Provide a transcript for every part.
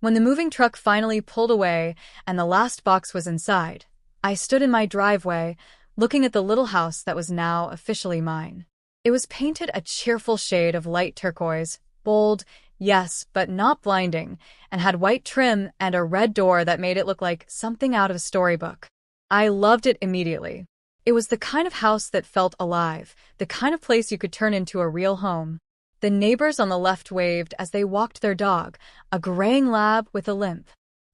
When the moving truck finally pulled away and the last box was inside, I stood in my driveway, looking at the little house that was now officially mine. It was painted a cheerful shade of light turquoise, bold, yes, but not blinding, and had white trim and a red door that made it look like something out of a storybook. I loved it immediately. It was the kind of house that felt alive, the kind of place you could turn into a real home. The neighbors on the left waved as they walked their dog, a graying lab with a limp.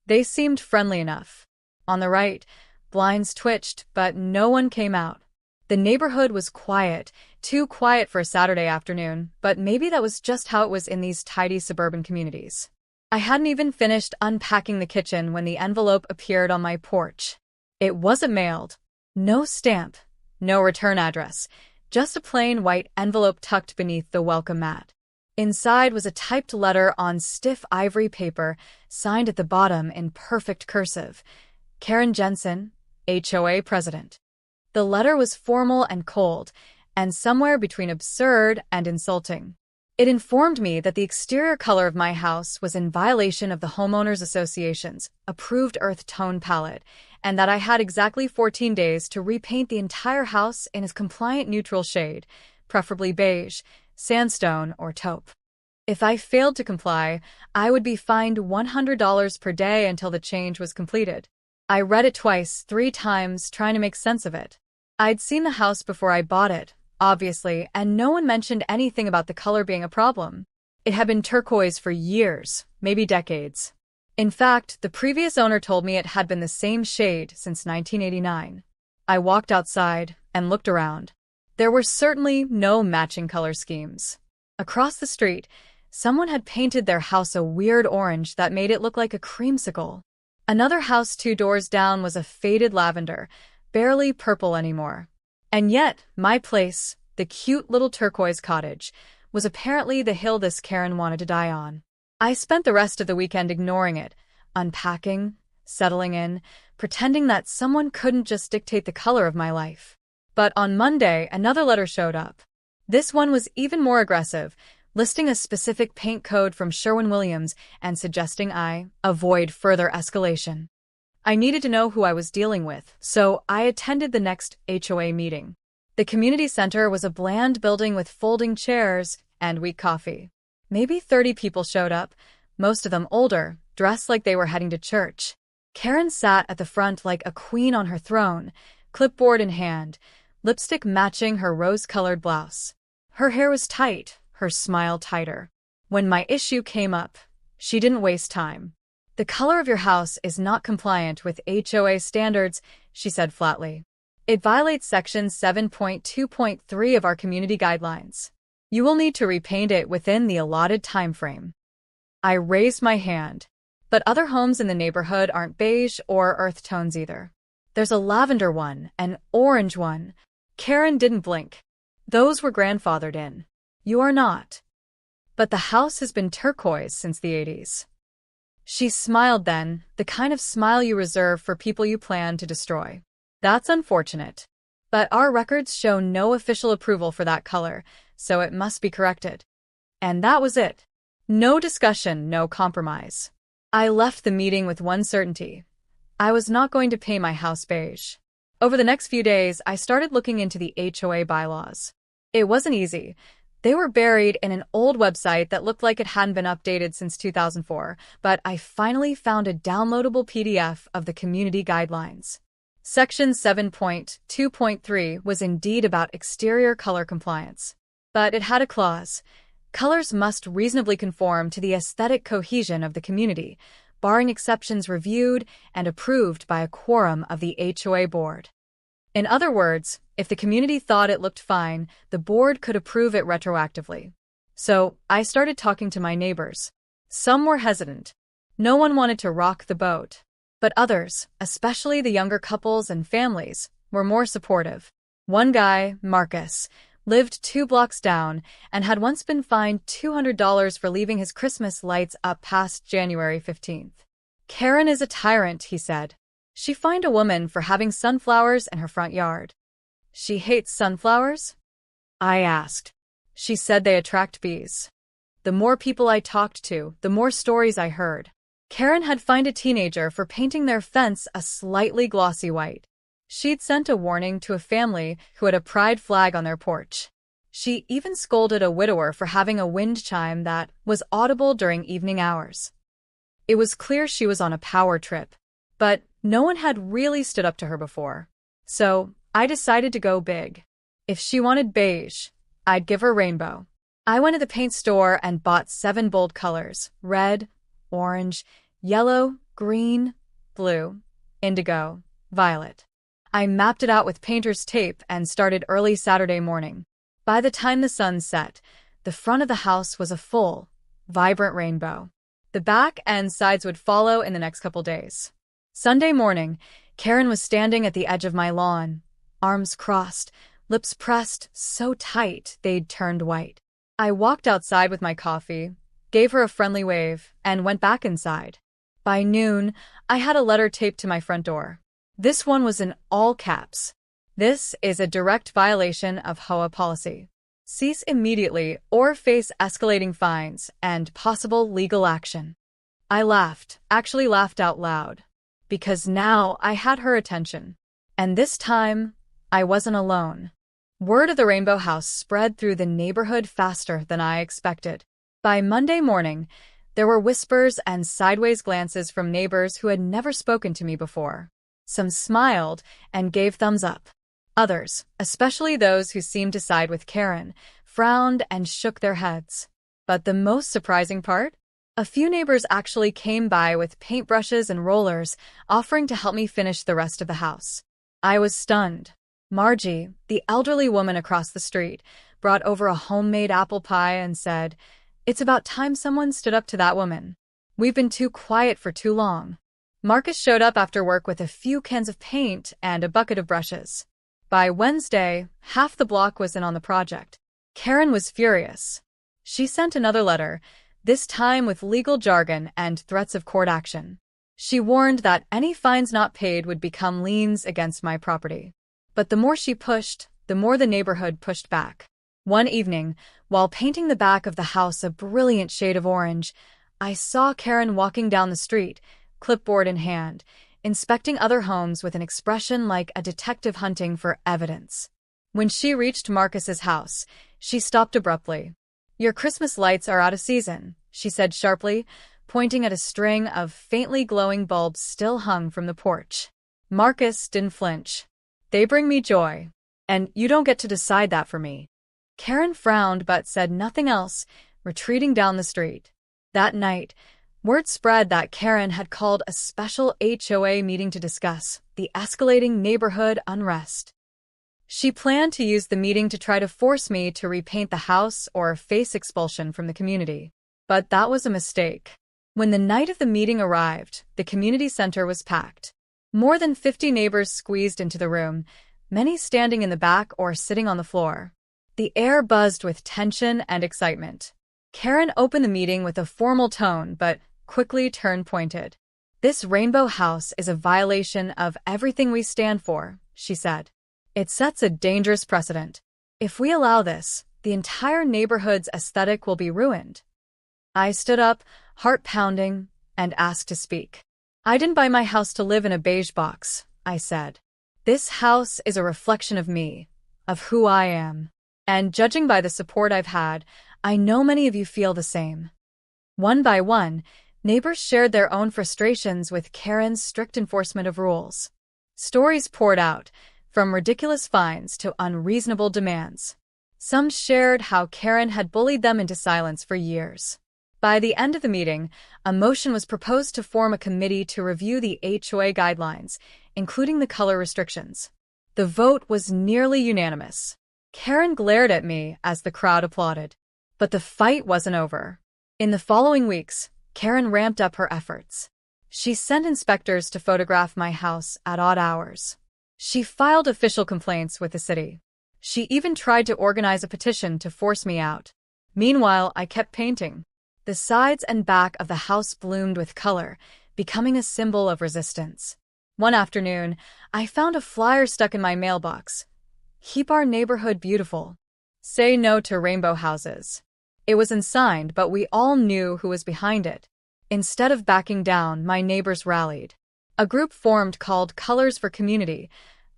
They seemed friendly enough. On the right, blinds twitched, but no one came out. The neighborhood was quiet, too quiet for a Saturday afternoon, but maybe that was just how it was in these tidy suburban communities. I hadn't even finished unpacking the kitchen when the envelope appeared on my porch. It wasn't mailed. No stamp, no return address, just a plain white envelope tucked beneath the welcome mat. Inside was a typed letter on stiff ivory paper, signed at the bottom in perfect cursive. Karen Jensen, HOA President. The letter was formal and cold, and somewhere between absurd and insulting. It informed me that the exterior color of my house was in violation of the Homeowners Association's approved earth tone palette, and that I had exactly 14 days to repaint the entire house in a compliant neutral shade, preferably beige, sandstone, or taupe. If I failed to comply, I would be fined $100 per day until the change was completed. I read it twice, 3 times, trying to make sense of it. I'd seen the house before I bought it, obviously, and no one mentioned anything about the color being a problem. It had been turquoise for years, maybe decades. In fact, the previous owner told me it had been the same shade since 1989. I walked outside and looked around. There were certainly no matching color schemes. Across the street, someone had painted their house a weird orange that made it look like a creamsicle. Another house 2 doors down was a faded lavender, barely purple anymore. And yet, my place, the cute little turquoise cottage, was apparently the hill this Karen wanted to die on. I spent the rest of the weekend ignoring it, unpacking, settling in, pretending that someone couldn't just dictate the color of my life. But on Monday, another letter showed up. This one was even more aggressive, listing a specific paint code from Sherwin-Williams and suggesting I avoid further escalation. I needed to know who I was dealing with, so I attended the next HOA meeting. The community center was a bland building with folding chairs and weak coffee. Maybe 30 people showed up, most of them older, dressed like they were heading to church. Karen sat at the front like a queen on her throne, clipboard in hand, lipstick matching her rose-colored blouse. Her hair was tight, her smile tighter. When my issue came up, she didn't waste time. "The color of your house is not compliant with HOA standards," she said flatly. "It violates Section 7.2.3 of our community guidelines. You will need to repaint it within the allotted time frame." I raised my hand. But other homes in the neighborhood aren't beige or earth tones either. There's a lavender one, an orange one. Karen didn't blink. Those were grandfathered in. You are not. But the house has been turquoise since the 80s. She smiled then, the kind of smile you reserve for people you plan to destroy. "That's unfortunate. But our records show no official approval for that color, so it must be corrected." And that was it. No discussion, no compromise. I left the meeting with one certainty. I was not going to paint my house beige. Over the next few days, I started looking into the HOA bylaws. It wasn't easy. They were buried in an old website that looked like it hadn't been updated since 2004, but I finally found a downloadable PDF of the community guidelines. Section 7.2.3 was indeed about exterior color compliance. But it had a clause. Colors must reasonably conform to the aesthetic cohesion of the community, barring exceptions reviewed and approved by a quorum of the HOA board. In other words, if the community thought it looked fine, the board could approve it retroactively. So I started talking to my neighbors. Some were hesitant. No one wanted to rock the boat. But others, especially the younger couples and families, were more supportive. One guy, Marcus, lived 2 blocks down and had once been fined $200 for leaving his Christmas lights up past January 15th. "Karen is a tyrant," he said. "She fined a woman for having sunflowers in her front yard." "She hates sunflowers?" I asked. She said they attract bees. The more people I talked to, the more stories I heard. Karen had fined a teenager for painting their fence a slightly glossy white. She'd sent a warning to a family who had a pride flag on their porch. She even scolded a widower for having a wind chime that was audible during evening hours. It was clear she was on a power trip, but no one had really stood up to her before. So I decided to go big. If she wanted beige, I'd give her rainbow. I went to the paint store and bought 7 bold colors: red, orange, yellow, green, blue, indigo, violet. I mapped it out with painter's tape and started early Saturday morning. By the time the sun set, the front of the house was a full, vibrant rainbow. The back and sides would follow in the next couple days. Sunday morning, Karen was standing at the edge of my lawn, arms crossed, lips pressed so tight they'd turned white. I walked outside with my coffee, gave her a friendly wave, and went back inside. By noon, I had a letter taped to my front door. This one was in all caps. This is a direct violation of HOA policy. Cease immediately or face escalating fines and possible legal action. I laughed, actually laughed out loud, because now I had her attention. And this time, I wasn't alone. Word of the Rainbow House spread through the neighborhood faster than I expected. By Monday morning, there were whispers and sideways glances from neighbors who had never spoken to me before. Some smiled and gave thumbs up. Others, especially those who seemed to side with Karen, frowned and shook their heads. But the most surprising part? A few neighbors actually came by with paintbrushes and rollers, offering to help me finish the rest of the house. I was stunned. Margie, the elderly woman across the street, brought over a homemade apple pie and said, "It's about time someone stood up to that woman. We've been too quiet for too long." Marcus showed up after work with a few cans of paint and a bucket of brushes. By Wednesday, half the block was in on the project. Karen was furious. She sent another letter, this time with legal jargon and threats of court action. She warned that any fines not paid would become liens against my property. But the more she pushed, the more the neighborhood pushed back. One evening, while painting the back of the house a brilliant shade of orange, I saw Karen walking down the street, clipboard in hand, inspecting other homes with an expression like a detective hunting for evidence. When she reached Marcus's house, she stopped abruptly. "Your Christmas lights are out of season," she said sharply, pointing at a string of faintly glowing bulbs still hung from the porch. Marcus didn't flinch. "They bring me joy, and you don't get to decide that for me." Karen frowned but said nothing else, retreating down the street. That night, word spread that Karen had called a special HOA meeting to discuss the escalating neighborhood unrest. She planned to use the meeting to try to force me to repaint the house or face expulsion from the community. But that was a mistake. When the night of the meeting arrived, the community center was packed. More than 50 neighbors squeezed into the room, many standing in the back or sitting on the floor. The air buzzed with tension and excitement. Karen opened the meeting with a formal tone but quickly turned pointed. "This Rainbow House is a violation of everything we stand for," she said. "It sets a dangerous precedent. If we allow this, the entire neighborhood's aesthetic will be ruined." I stood up, heart pounding, and asked to speak. "I didn't buy my house to live in a beige box," I said. "This house is a reflection of me, of who I am. And judging by the support I've had, I know many of you feel the same." One by one, neighbors shared their own frustrations with Karen's strict enforcement of rules. Stories poured out, from ridiculous fines to unreasonable demands. Some shared how Karen had bullied them into silence for years. By the end of the meeting, a motion was proposed to form a committee to review the HOA guidelines, including the color restrictions. The vote was nearly unanimous. Karen glared at me as the crowd applauded. But the fight wasn't over. In the following weeks, Karen ramped up her efforts. She sent inspectors to photograph my house at odd hours. She filed official complaints with the city. She even tried to organize a petition to force me out. Meanwhile, I kept painting. The sides and back of the house bloomed with color, becoming a symbol of resistance. One afternoon, I found a flyer stuck in my mailbox. "Keep our neighborhood beautiful. Say no to rainbow houses." It was unsigned, but we all knew who was behind it. Instead of backing down, my neighbors rallied. A group formed called Colors for Community,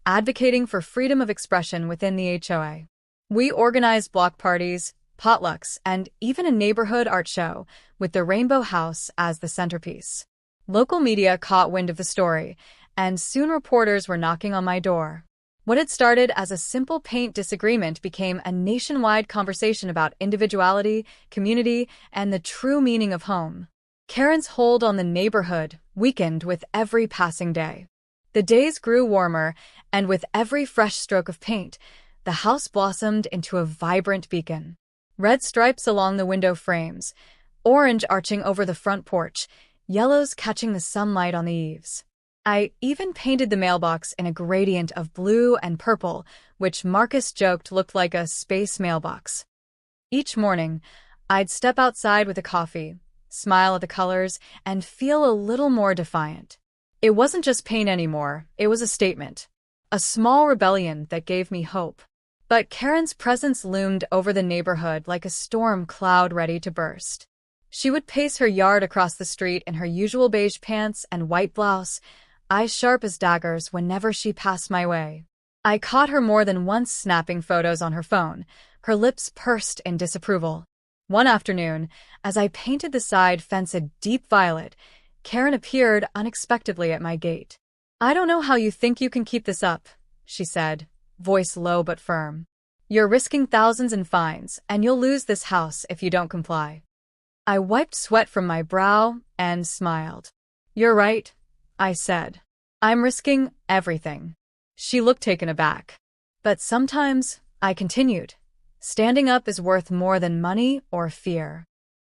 advocating for freedom of expression within the HOA. We organized block parties, potlucks, and even a neighborhood art show, with the Rainbow House as the centerpiece. Local media caught wind of the story, and soon reporters were knocking on my door. What had started as a simple paint disagreement became a nationwide conversation about individuality, community, and the true meaning of home. Karen's hold on the neighborhood weakened with every passing day. The days grew warmer, and with every fresh stroke of paint, the house blossomed into a vibrant beacon. Red stripes along the window frames, orange arching over the front porch, yellows catching the sunlight on the eaves. I even painted the mailbox in a gradient of blue and purple, which Marcus joked looked like a space mailbox. Each morning, I'd step outside with a coffee, smile at the colors, and feel a little more defiant. It wasn't just paint anymore, it was a statement. A small rebellion that gave me hope. But Karen's presence loomed over the neighborhood like a storm cloud ready to burst. She would pace her yard across the street in her usual beige pants and white blouse, eyes sharp as daggers whenever she passed my way. I caught her more than once snapping photos on her phone, her lips pursed in disapproval. One afternoon, as I painted the side fence a deep violet, Karen appeared unexpectedly at my gate. "I don't know how you think you can keep this up," she said, voice low but firm. "You're risking thousands in fines, and you'll lose this house if you don't comply." I wiped sweat from my brow and smiled. "You're right," I said. "I'm risking everything." She looked taken aback. "But sometimes," I continued, "standing up is worth more than money or fear."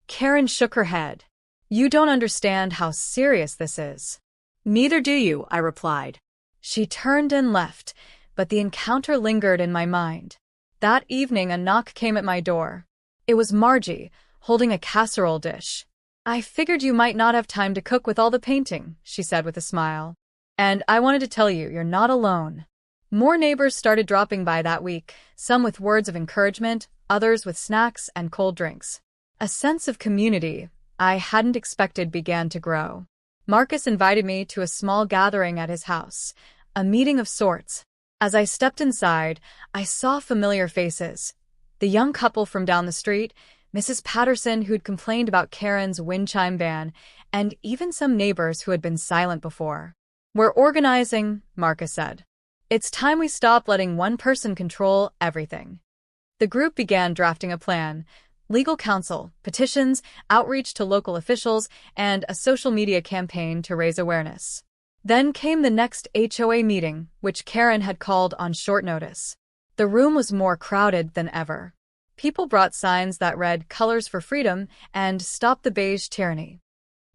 Karen shook her head. "You don't understand how serious this is." "Neither do you," I replied. She turned and left, but the encounter lingered in my mind. That evening a knock came at my door. It was Margie, holding a casserole dish. "I figured you might not have time to cook with all the painting," she said with a smile. "And I wanted to tell you, you're not alone." More neighbors started dropping by that week, some with words of encouragement, others with snacks and cold drinks. A sense of community I hadn't expected began to grow. Marcus invited me to a small gathering at his house, a meeting of sorts. As I stepped inside, I saw familiar faces. The young couple from down the street, Mrs. Patterson who'd complained about Karen's wind chime ban, and even some neighbors who had been silent before. "We're organizing," Marcus said. "It's time we stop letting one person control everything." The group began drafting a plan: legal counsel, petitions, outreach to local officials, and a social media campaign to raise awareness. Then came the next HOA meeting, which Karen had called on short notice. The room was more crowded than ever. People brought signs that read "Colors for Freedom" and "Stop the Beige Tyranny."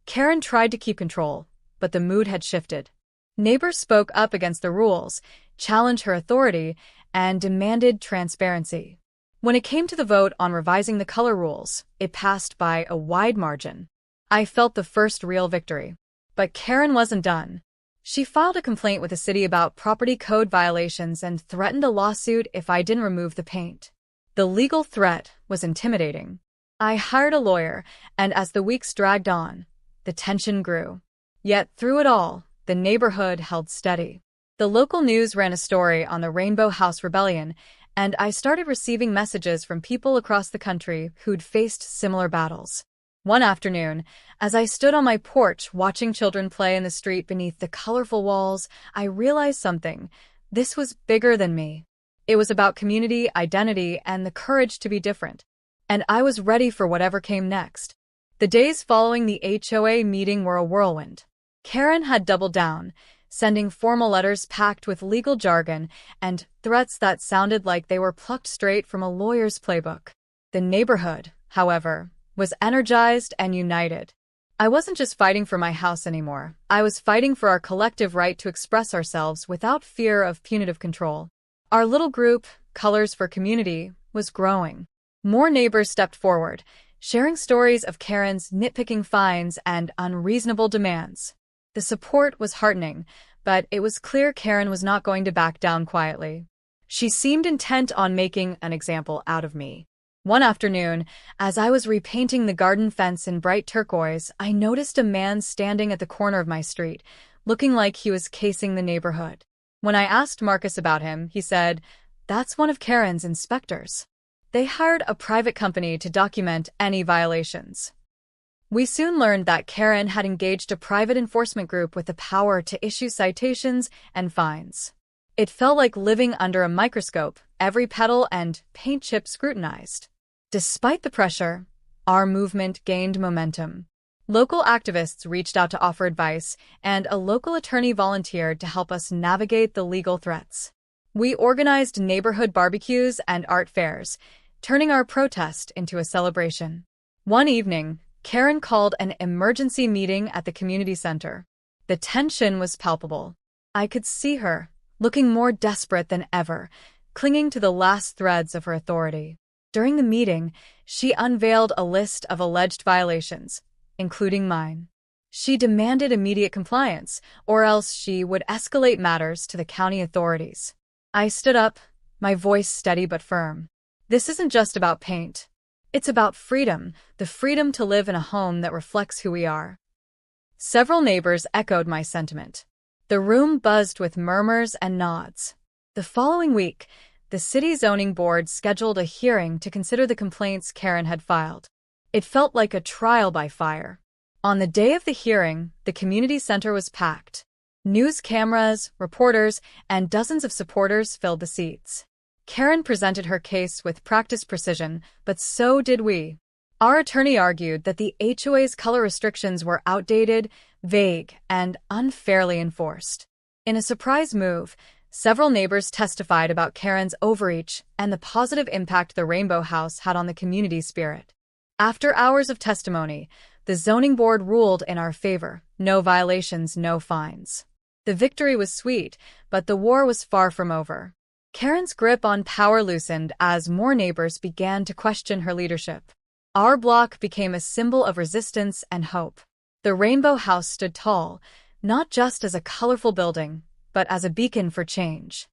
Karen tried to keep control, but the mood had shifted. Neighbors spoke up against the rules, challenged her authority, and demanded transparency. When it came to the vote on revising the color rules, it passed by a wide margin. I felt the first real victory. But Karen wasn't done. She filed a complaint with the city about property code violations and threatened a lawsuit if I didn't remove the paint. The legal threat was intimidating. I hired a lawyer, and as the weeks dragged on, the tension grew. Yet through it all, the neighborhood held steady. The local news ran a story on the Rainbow House Rebellion, and I started receiving messages from people across the country who'd faced similar battles. One afternoon, as I stood on my porch watching children play in the street beneath the colorful walls, I realized something. This was bigger than me. It was about community, identity, and the courage to be different. And I was ready for whatever came next. The days following the HOA meeting were a whirlwind. Karen had doubled down, sending formal letters packed with legal jargon and threats that sounded like they were plucked straight from a lawyer's playbook. The neighborhood, however, was energized and united. I wasn't just fighting for my house anymore. I was fighting for our collective right to express ourselves without fear of punitive control. Our little group, Colors for Community, was growing. More neighbors stepped forward, sharing stories of Karen's nitpicking fines and unreasonable demands. The support was heartening, but it was clear Karen was not going to back down quietly. She seemed intent on making an example out of me. One afternoon, as I was repainting the garden fence in bright turquoise, I noticed a man standing at the corner of my street, looking like he was casing the neighborhood. When I asked Marcus about him, he said, "That's one of Karen's inspectors. They hired a private company to document any violations." We soon learned that Karen had engaged a private enforcement group with the power to issue citations and fines. It felt like living under a microscope, every petal and paint chip scrutinized. Despite the pressure, our movement gained momentum. Local activists reached out to offer advice, and a local attorney volunteered to help us navigate the legal threats. We organized neighborhood barbecues and art fairs, turning our protest into a celebration. One evening, Karen called an emergency meeting at the community center. The tension was palpable. I could see her, looking more desperate than ever, clinging to the last threads of her authority. During the meeting, she unveiled a list of alleged violations, including mine. She demanded immediate compliance, or else she would escalate matters to the county authorities. I stood up, my voice steady but firm. This isn't just about paint. It's about freedom, the freedom to live in a home that reflects who we are. Several neighbors echoed my sentiment. The room buzzed with murmurs and nods. The following week, the city zoning board scheduled a hearing to consider the complaints Karen had filed. It felt like a trial by fire. On the day of the hearing, the community center was packed. News cameras, reporters, and dozens of supporters filled the seats. Karen presented her case with practiced precision, but so did we. Our attorney argued that the HOA's color restrictions were outdated, vague, and unfairly enforced. In a surprise move, several neighbors testified about Karen's overreach and the positive impact the Rainbow House had on the community spirit. After hours of testimony, the zoning board ruled in our favor: no violations, no fines. The victory was sweet, but the war was far from over. Karen's grip on power loosened as more neighbors began to question her leadership. Our block became a symbol of resistance and hope. The Rainbow House stood tall, not just as a colorful building, but as a beacon for change.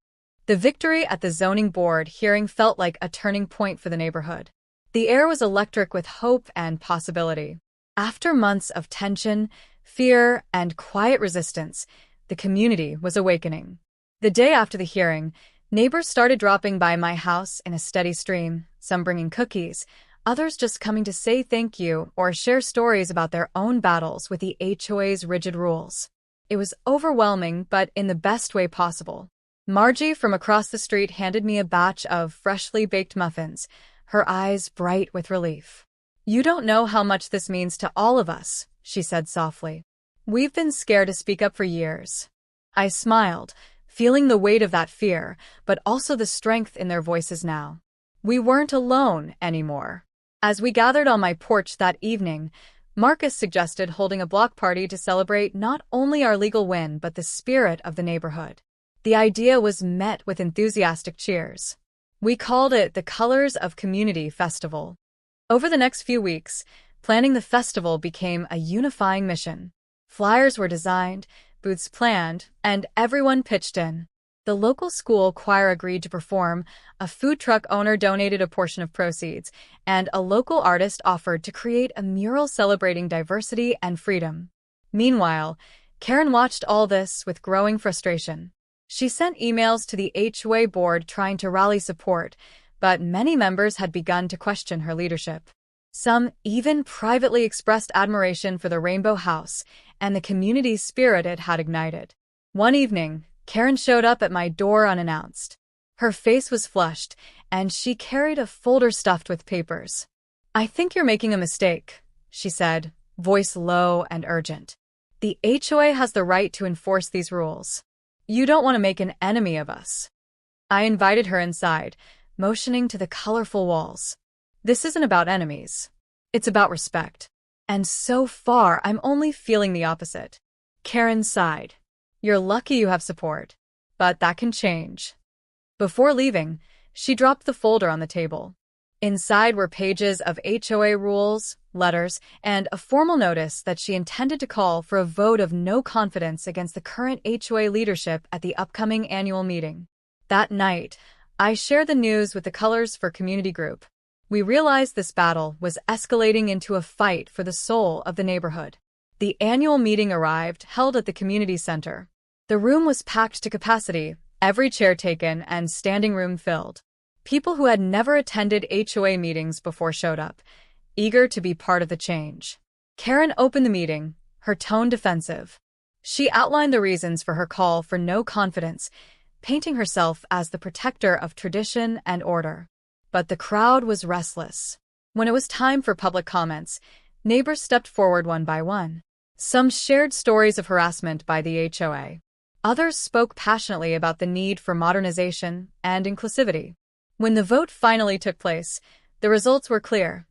The victory at the zoning board hearing felt like a turning point for the neighborhood. The air was electric with hope and possibility. After months of tension, fear, and quiet resistance, the community was awakening. The day after the hearing, neighbors started dropping by my house in a steady stream, some bringing cookies, others just coming to say thank you or share stories about their own battles with the HOA's rigid rules. It was overwhelming, but in the best way possible. Margie from across the street handed me a batch of freshly baked muffins, her eyes bright with relief. "You don't know how much this means to all of us," she said softly. "We've been scared to speak up for years." I smiled, feeling the weight of that fear, but also the strength in their voices now. We weren't alone anymore. As we gathered on my porch that evening, Marcus suggested holding a block party to celebrate not only our legal win but the spirit of the neighborhood. The idea was met with enthusiastic cheers. We called it the Colors of Community Festival. Over the next few weeks, planning the festival became a unifying mission. Flyers were designed, booths planned, and everyone pitched in. The local school choir agreed to perform, a food truck owner donated a portion of proceeds, and a local artist offered to create a mural celebrating diversity and freedom. Meanwhile, Karen watched all this with growing frustration. She sent emails to the HOA board trying to rally support, but many members had begun to question her leadership. Some even privately expressed admiration for the Rainbow House and the community spirit it had ignited. One evening, Karen showed up at my door unannounced. Her face was flushed, and she carried a folder stuffed with papers. "I think you're making a mistake," she said, voice low and urgent. "The HOA has the right to enforce these rules. You don't want to make an enemy of us." I invited her inside, motioning to the colorful walls. "This isn't about enemies. It's about respect. And so far, I'm only feeling the opposite." Karen sighed. "You're lucky you have support, but that can change." Before leaving, she dropped the folder on the table. Inside were pages of HOA rules, letters, and a formal notice that she intended to call for a vote of no confidence against the current HOA leadership at the upcoming annual meeting. That night, I shared the news with the Colors for Community group. We realized this battle was escalating into a fight for the soul of the neighborhood. The annual meeting arrived, held at the community center. The room was packed to capacity, every chair taken and standing room filled. People who had never attended HOA meetings before showed up, eager to be part of the change. Karen opened the meeting, her tone defensive. She outlined the reasons for her call for no confidence, painting herself as the protector of tradition and order. But the crowd was restless. When it was time for public comments, neighbors stepped forward one by one. Some shared stories of harassment by the HOA. Others spoke passionately about the need for modernization and inclusivity. When the vote finally took place, the results were clear.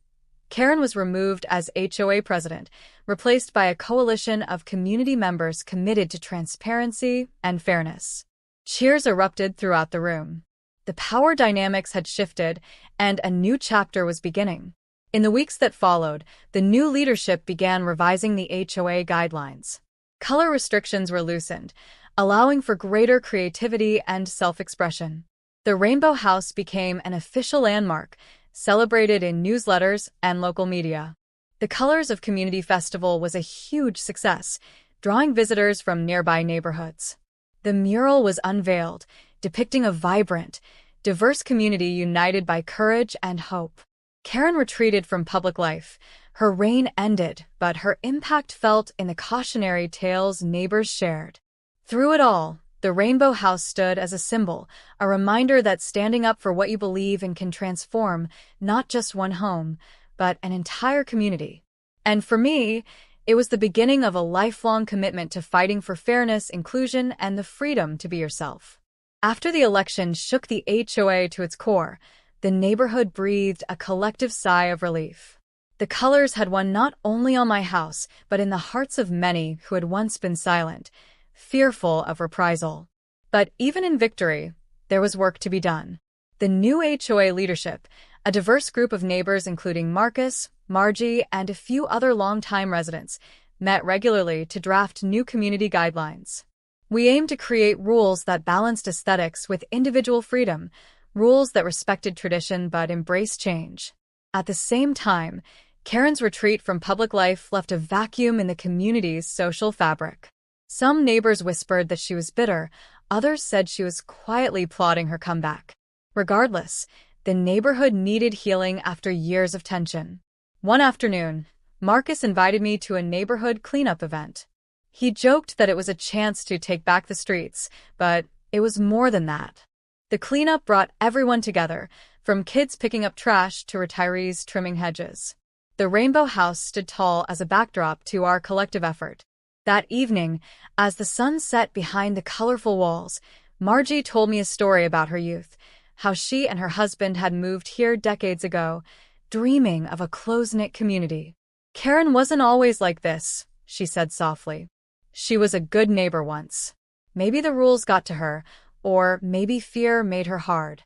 Karen was removed as HOA president, replaced by a coalition of community members committed to transparency and fairness. Cheers erupted throughout the room. The power dynamics had shifted, and a new chapter was beginning. In the weeks that followed, the new leadership began revising the HOA guidelines. Color restrictions were loosened, allowing for greater creativity and self-expression. The Rainbow House became an official landmark, celebrated in newsletters and local media. The Colors of Community Festival was a huge success, drawing visitors from nearby neighborhoods. The mural was unveiled, depicting a vibrant, diverse community united by courage and hope. Karen retreated from public life. Her reign ended, but her impact felt in the cautionary tales neighbors shared. Through it all, the Rainbow House stood as a symbol, a reminder that standing up for what you believe in can transform not just one home, but an entire community. And for me, it was the beginning of a lifelong commitment to fighting for fairness, inclusion, and the freedom to be yourself. After the election shook the HOA to its core, the neighborhood breathed a collective sigh of relief. The colors had won not only on my house, but in the hearts of many who had once been silent, fearful of reprisal. But even in victory, there was work to be done. The new HOA leadership, a diverse group of neighbors including Marcus, Margie, and a few other longtime residents, met regularly to draft new community guidelines. We aimed to create rules that balanced aesthetics with individual freedom, rules that respected tradition but embraced change. At the same time, Karen's retreat from public life left a vacuum in the community's social fabric. Some neighbors whispered that she was bitter, others said she was quietly plotting her comeback. Regardless, the neighborhood needed healing after years of tension. One afternoon, Marcus invited me to a neighborhood cleanup event. He joked that it was a chance to take back the streets, but it was more than that. The cleanup brought everyone together, from kids picking up trash to retirees trimming hedges. The Rainbow House stood tall as a backdrop to our collective effort. That evening, as the sun set behind the colorful walls, Margie told me a story about her youth, how she and her husband had moved here decades ago, dreaming of a close-knit community. Karen wasn't always like this, she said softly. She was a good neighbor once. Maybe the rules got to her, or maybe fear made her hard.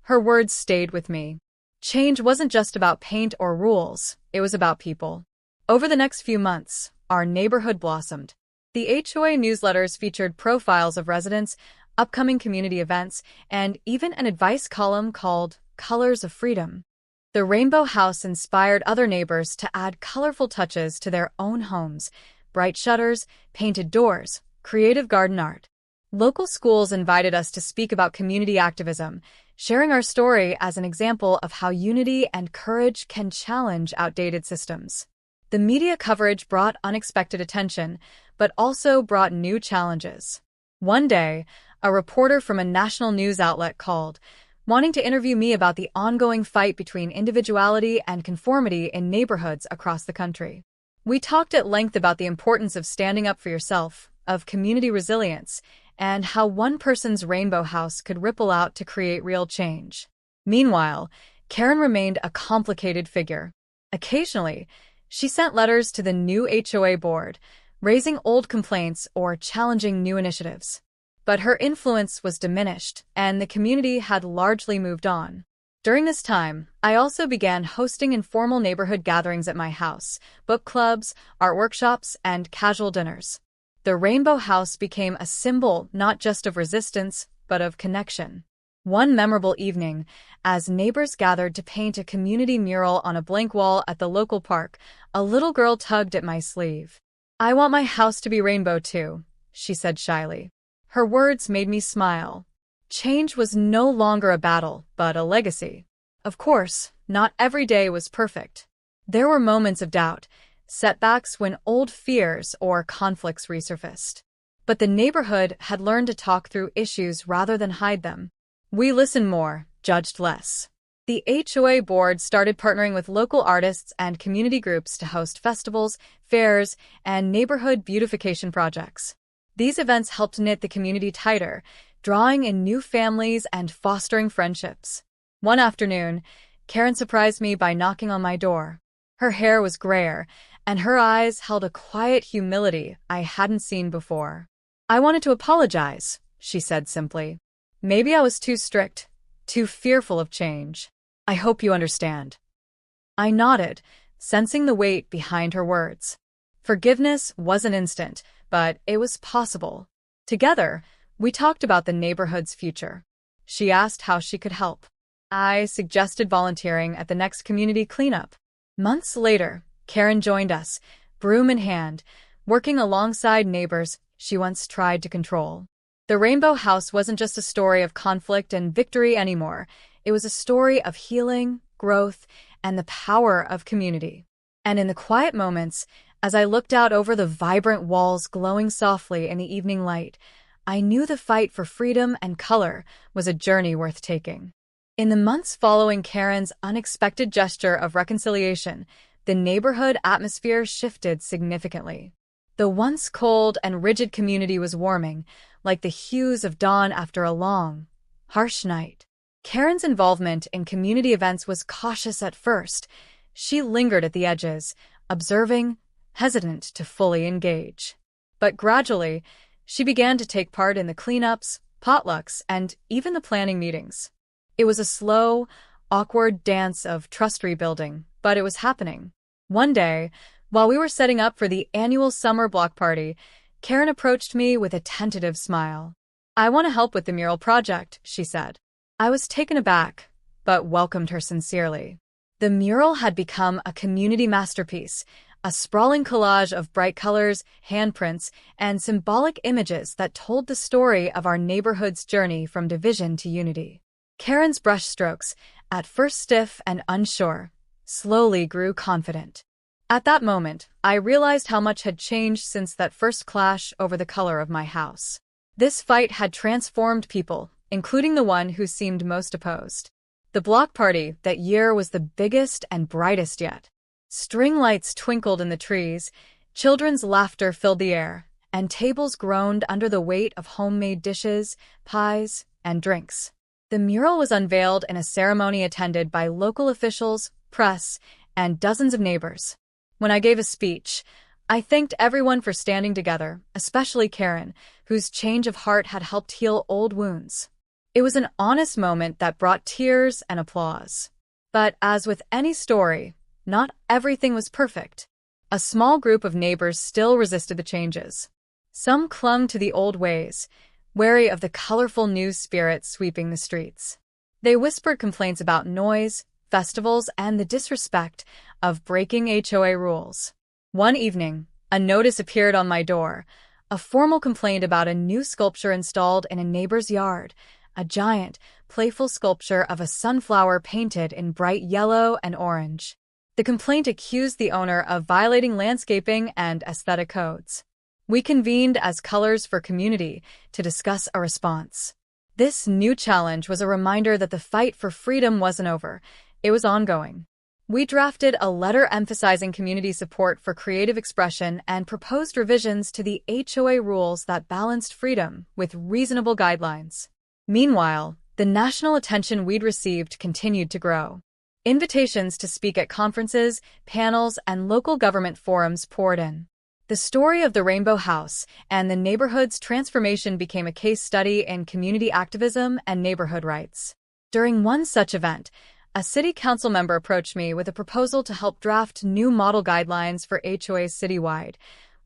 Her words stayed with me. Change wasn't just about paint or rules, it was about people. Over the next few months, our neighborhood blossomed. The HOA newsletters featured profiles of residents, upcoming community events, and even an advice column called Colors of Freedom. The Rainbow House inspired other neighbors to add colorful touches to their own homes, bright shutters, painted doors, creative garden art. Local schools invited us to speak about community activism, sharing our story as an example of how unity and courage can challenge outdated systems. The media coverage brought unexpected attention, but also brought new challenges. One day, a reporter from a national news outlet called, wanting to interview me about the ongoing fight between individuality and conformity in neighborhoods across the country. We talked at length about the importance of standing up for yourself, of community resilience, and how one person's Rainbow House could ripple out to create real change. Meanwhile, Karen remained a complicated figure. Occasionally, she sent letters to the new HOA board, raising old complaints or challenging new initiatives. But her influence was diminished, and the community had largely moved on. During this time, I also began hosting informal neighborhood gatherings at my house, book clubs, art workshops, and casual dinners. The Rainbow House became a symbol not just of resistance, but of connection. One memorable evening, as neighbors gathered to paint a community mural on a blank wall at the local park, a little girl tugged at my sleeve. "I want my house to be rainbow too," she said shyly. Her words made me smile. Change was no longer a battle, but a legacy. Of course, not every day was perfect. There were moments of doubt, setbacks when old fears or conflicts resurfaced. But the neighborhood had learned to talk through issues rather than hide them. We listened more, judged less. The HOA board started partnering with local artists and community groups to host festivals, fairs, and neighborhood beautification projects. These events helped knit the community tighter, drawing in new families and fostering friendships. One afternoon, Karen surprised me by knocking on my door. Her hair was grayer, and her eyes held a quiet humility I hadn't seen before. "I wanted to apologize," she said simply. "Maybe I was too strict, too fearful of change. I hope you understand." I nodded, sensing the weight behind her words. Forgiveness wasn't instant, but it was possible. Together, we talked about the neighborhood's future. She asked how she could help. I suggested volunteering at the next community cleanup. Months later, Karen joined us, broom in hand, working alongside neighbors she once tried to control. The Rainbow House wasn't just a story of conflict and victory anymore. It was a story of healing, growth, and the power of community. And in the quiet moments, as I looked out over the vibrant walls glowing softly in the evening light, I knew the fight for freedom and color was a journey worth taking. In the months following Karen's unexpected gesture of reconciliation, the neighborhood atmosphere shifted significantly. The once cold and rigid community was warming, like the hues of dawn after a long, harsh night. Karen's involvement in community events was cautious at first. She lingered at the edges, observing, hesitant to fully engage. But gradually, she began to take part in the cleanups, potlucks, and even the planning meetings. It was a slow, awkward dance of trust rebuilding, but it was happening. One day, while we were setting up for the annual summer block party, Karen approached me with a tentative smile. "I want to help with the mural project," she said. I was taken aback, but welcomed her sincerely. The mural had become a community masterpiece, a sprawling collage of bright colors, handprints, and symbolic images that told the story of our neighborhood's journey from division to unity. Karen's brushstrokes, at first stiff and unsure, slowly grew confident. At that moment, I realized how much had changed since that first clash over the color of my house. This fight had transformed people, including the one who seemed most opposed. The block party that year was the biggest and brightest yet. String lights twinkled in the trees, children's laughter filled the air, and tables groaned under the weight of homemade dishes, pies, and drinks. The mural was unveiled in a ceremony attended by local officials, press, and dozens of neighbors. When I gave a speech, I thanked everyone for standing together, especially Karen, whose change of heart had helped heal old wounds. It was an honest moment that brought tears and applause. But as with any story, not everything was perfect. A small group of neighbors still resisted the changes. Some clung to the old ways, wary of the colorful new spirit sweeping the streets. They whispered complaints about noise, festivals, and the disrespect of breaking HOA rules. One evening, a notice appeared on my door, a formal complaint about a new sculpture installed in a neighbor's yard, a giant, playful sculpture of a sunflower painted in bright yellow and orange. The complaint accused the owner of violating landscaping and aesthetic codes. We convened as Colors for Community to discuss a response. This new challenge was a reminder that the fight for freedom wasn't over. It was ongoing. We drafted a letter emphasizing community support for creative expression and proposed revisions to the HOA rules that balanced freedom with reasonable guidelines. Meanwhile, the national attention we'd received continued to grow. Invitations to speak at conferences, panels, and local government forums poured in. The story of the Rainbow House and the neighborhood's transformation became a case study in community activism and neighborhood rights. During one such event, a city council member approached me with a proposal to help draft new model guidelines for HOAs citywide,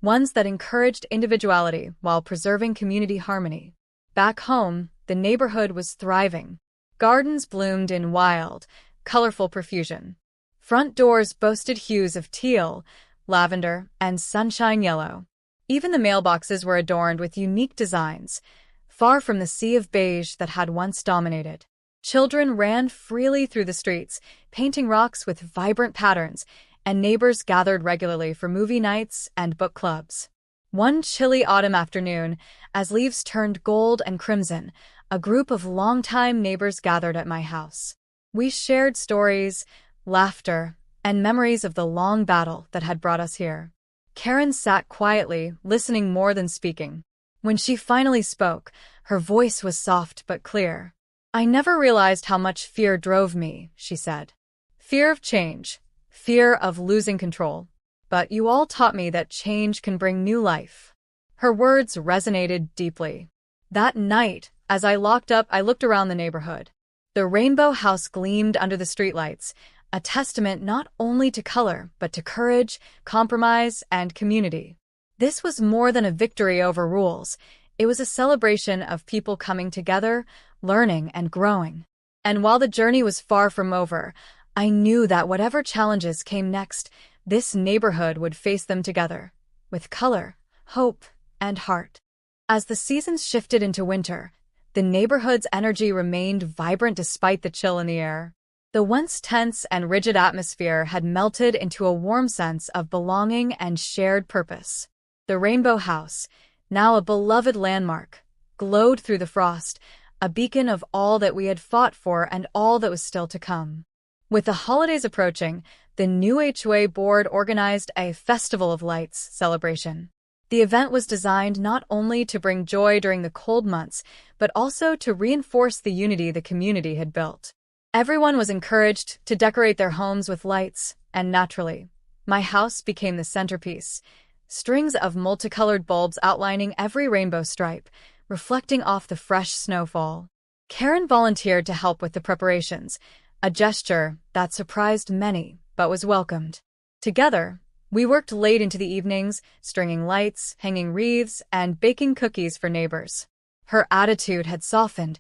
ones that encouraged individuality while preserving community harmony. Back home, the neighborhood was thriving. Gardens bloomed in wild, colorful profusion. Front doors boasted hues of teal, lavender, and sunshine yellow. Even the mailboxes were adorned with unique designs, far from the sea of beige that had once dominated. Children ran freely through the streets, painting rocks with vibrant patterns, and neighbors gathered regularly for movie nights and book clubs. One chilly autumn afternoon, as leaves turned gold and crimson, a group of longtime neighbors gathered at my house. We shared stories, laughter, and memories of the long battle that had brought us here. Karen sat quietly, listening more than speaking. When she finally spoke, her voice was soft but clear. "I never realized how much fear drove me," she said. "Fear of change, fear of losing control. But you all taught me that change can bring new life." Her words resonated deeply. That night, as I locked up, I looked around the neighborhood. The rainbow house gleamed under the streetlights, a testament not only to color, but to courage, compromise, and community. This was more than a victory over rules. It was a celebration of people coming together, learning, and growing. And while the journey was far from over, I knew that whatever challenges came next, this neighborhood would face them together, with color, hope, and heart. As the seasons shifted into winter, the neighborhood's energy remained vibrant despite the chill in the air. The once tense and rigid atmosphere had melted into a warm sense of belonging and shared purpose. The Rainbow House, now a beloved landmark, glowed through the frost, a beacon of all that we had fought for and all that was still to come. With the holidays approaching, the new HOA board organized a Festival of Lights celebration. The event was designed not only to bring joy during the cold months, but also to reinforce the unity the community had built. Everyone was encouraged to decorate their homes with lights, and naturally, my house became the centerpiece. Strings of multicolored bulbs outlining every rainbow stripe, reflecting off the fresh snowfall. Karen volunteered to help with the preparations, a gesture that surprised many, but was welcomed. Together, we worked late into the evenings, stringing lights, hanging wreaths, and baking cookies for neighbors. Her attitude had softened,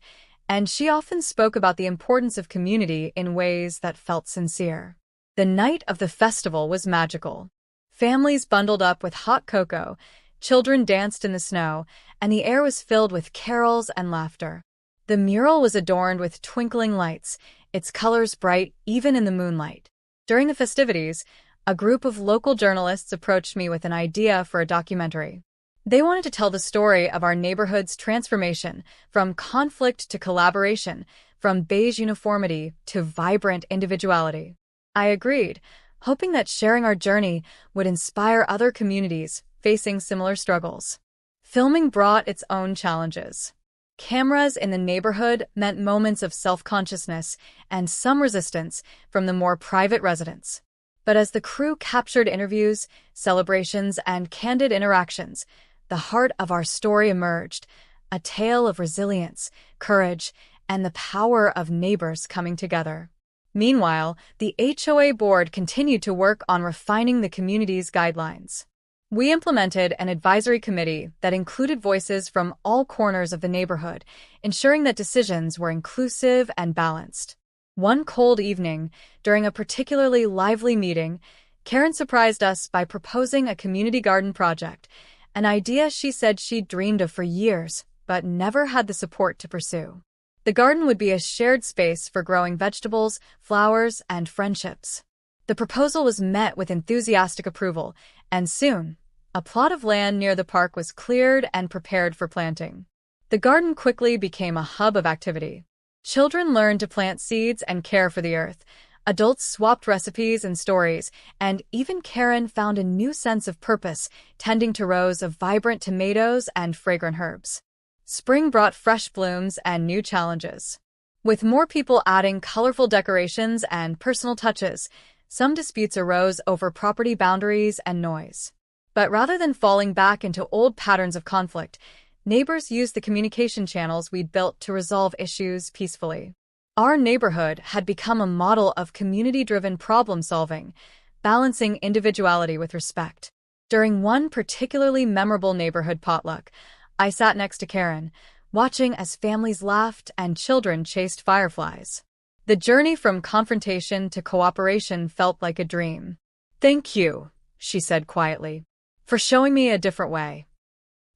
and she often spoke about the importance of community in ways that felt sincere. The night of the festival was magical. Families bundled up with hot cocoa, children danced in the snow, and the air was filled with carols and laughter. The mural was adorned with twinkling lights, its colors bright even in the moonlight. During the festivities, a group of local journalists approached me with an idea for a documentary. They wanted to tell the story of our neighborhood's transformation, from conflict to collaboration, from beige uniformity to vibrant individuality. I agreed, hoping that sharing our journey would inspire other communities facing similar struggles. Filming brought its own challenges. Cameras in the neighborhood meant moments of self-consciousness and some resistance from the more private residents. But as the crew captured interviews, celebrations, and candid interactions, the heart of our story emerged, a tale of resilience, courage, and the power of neighbors coming together. Meanwhile, the HOA board continued to work on refining the community's guidelines. We implemented an advisory committee that included voices from all corners of the neighborhood, ensuring that decisions were inclusive and balanced. One cold evening, during a particularly lively meeting, Karen surprised us by proposing a community garden project, an idea she said she'd dreamed of for years, but never had the support to pursue. The garden would be a shared space for growing vegetables, flowers, and friendships. The proposal was met with enthusiastic approval, and soon, a plot of land near the park was cleared and prepared for planting. The garden quickly became a hub of activity. Children learned to plant seeds and care for the earth. Adults swapped recipes and stories, and even Karen found a new sense of purpose, tending to rows of vibrant tomatoes and fragrant herbs. Spring brought fresh blooms and new challenges. With more people adding colorful decorations and personal touches, some disputes arose over property boundaries and noise. But rather than falling back into old patterns of conflict, neighbors used the communication channels we'd built to resolve issues peacefully. Our neighborhood had become a model of community-driven problem-solving, balancing individuality with respect. During one particularly memorable neighborhood potluck, I sat next to Karen, watching as families laughed and children chased fireflies. The journey from confrontation to cooperation felt like a dream. "Thank you," she said quietly, "for showing me a different way."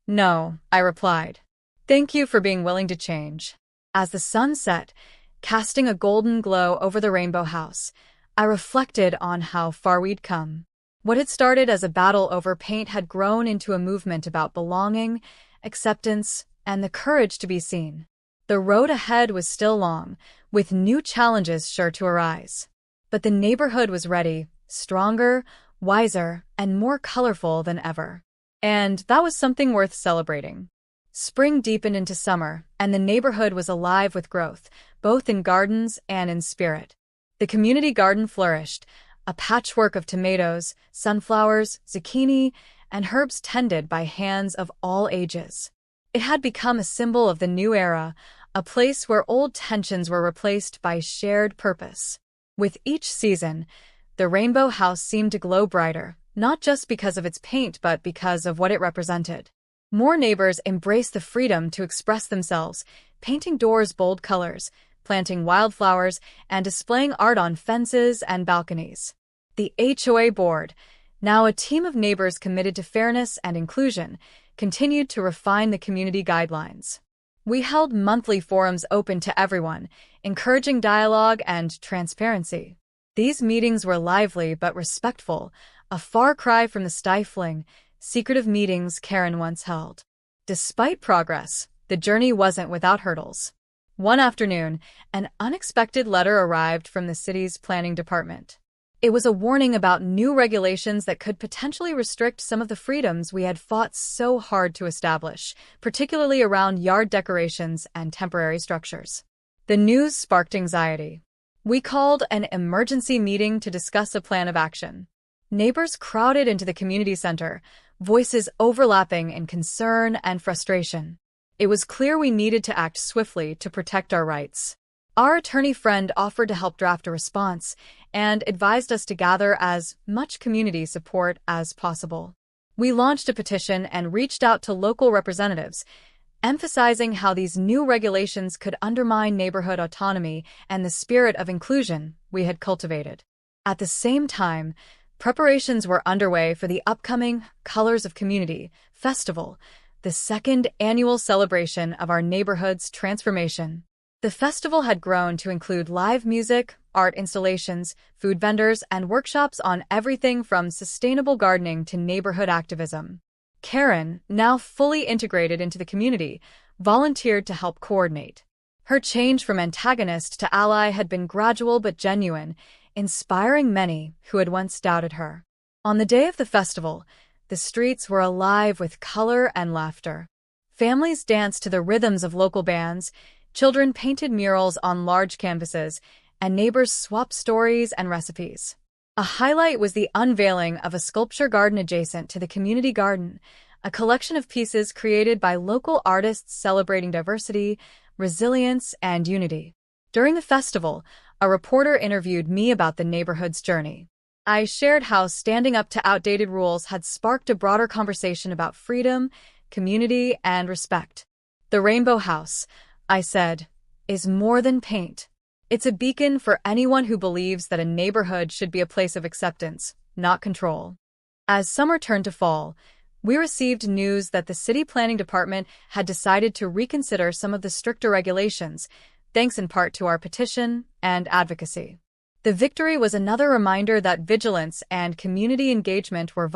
"No," I replied. "Thank you for being willing to change." As the sun set, casting a golden glow over the rainbow house, I reflected on how far we'd come. What had started as a battle over paint had grown into a movement about belonging, acceptance, and the courage to be seen. The road ahead was still long, with new challenges sure to arise. But the neighborhood was ready, stronger, wiser, and more colorful than ever. And that was something worth celebrating. Spring deepened into summer, and the neighborhood was alive with growth, both in gardens and in spirit. The community garden flourished, a patchwork of tomatoes, sunflowers, zucchini, and herbs tended by hands of all ages. It had become a symbol of the new era, a place where old tensions were replaced by shared purpose. With each season, the rainbow house seemed to glow brighter, not just because of its paint but because of what it represented. More neighbors embraced the freedom to express themselves, painting doors bold colors, planting wildflowers, and displaying art on fences and balconies. The HOA board, now a team of neighbors committed to fairness and inclusion, continued to refine the community guidelines. We held monthly forums open to everyone, encouraging dialogue and transparency. These meetings were lively but respectful, a far cry from the stifling, secretive meetings Karen once held. Despite progress, the journey wasn't without hurdles. One afternoon, an unexpected letter arrived from the city's planning department. It was a warning about new regulations that could potentially restrict some of the freedoms we had fought so hard to establish, particularly around yard decorations and temporary structures. The news sparked anxiety. We called an emergency meeting to discuss a plan of action. Neighbors crowded into the community center, voices overlapping in concern and frustration. It was clear we needed to act swiftly to protect our rights. Our attorney friend offered to help draft a response and advised us to gather as much community support as possible. We launched a petition and reached out to local representatives, emphasizing how these new regulations could undermine neighborhood autonomy and the spirit of inclusion we had cultivated. At the same time, preparations were underway for the upcoming Colors of Community festival, the second annual celebration of our neighborhood's transformation. The festival had grown to include live music, art installations, food vendors, and workshops on everything from sustainable gardening to neighborhood activism. Karen, now fully integrated into the community, volunteered to help coordinate. Her change from antagonist to ally had been gradual but genuine, inspiring many who had once doubted her. On the day of the festival, the streets were alive with color and laughter. Families danced to the rhythms of local bands, children painted murals on large canvases, and neighbors swapped stories and recipes. A highlight was the unveiling of a sculpture garden adjacent to the community garden, a collection of pieces created by local artists celebrating diversity, resilience, and unity. During the festival, a reporter interviewed me about the neighborhood's journey. I shared how standing up to outdated rules had sparked a broader conversation about freedom, community, and respect. The Rainbow House, I said, is more than paint. It's a beacon for anyone who believes that a neighborhood should be a place of acceptance, not control. As summer turned to fall, we received news that the city planning department had decided to reconsider some of the stricter regulations, thanks in part to our petition and advocacy. The victory was another reminder that vigilance and community engagement were vital.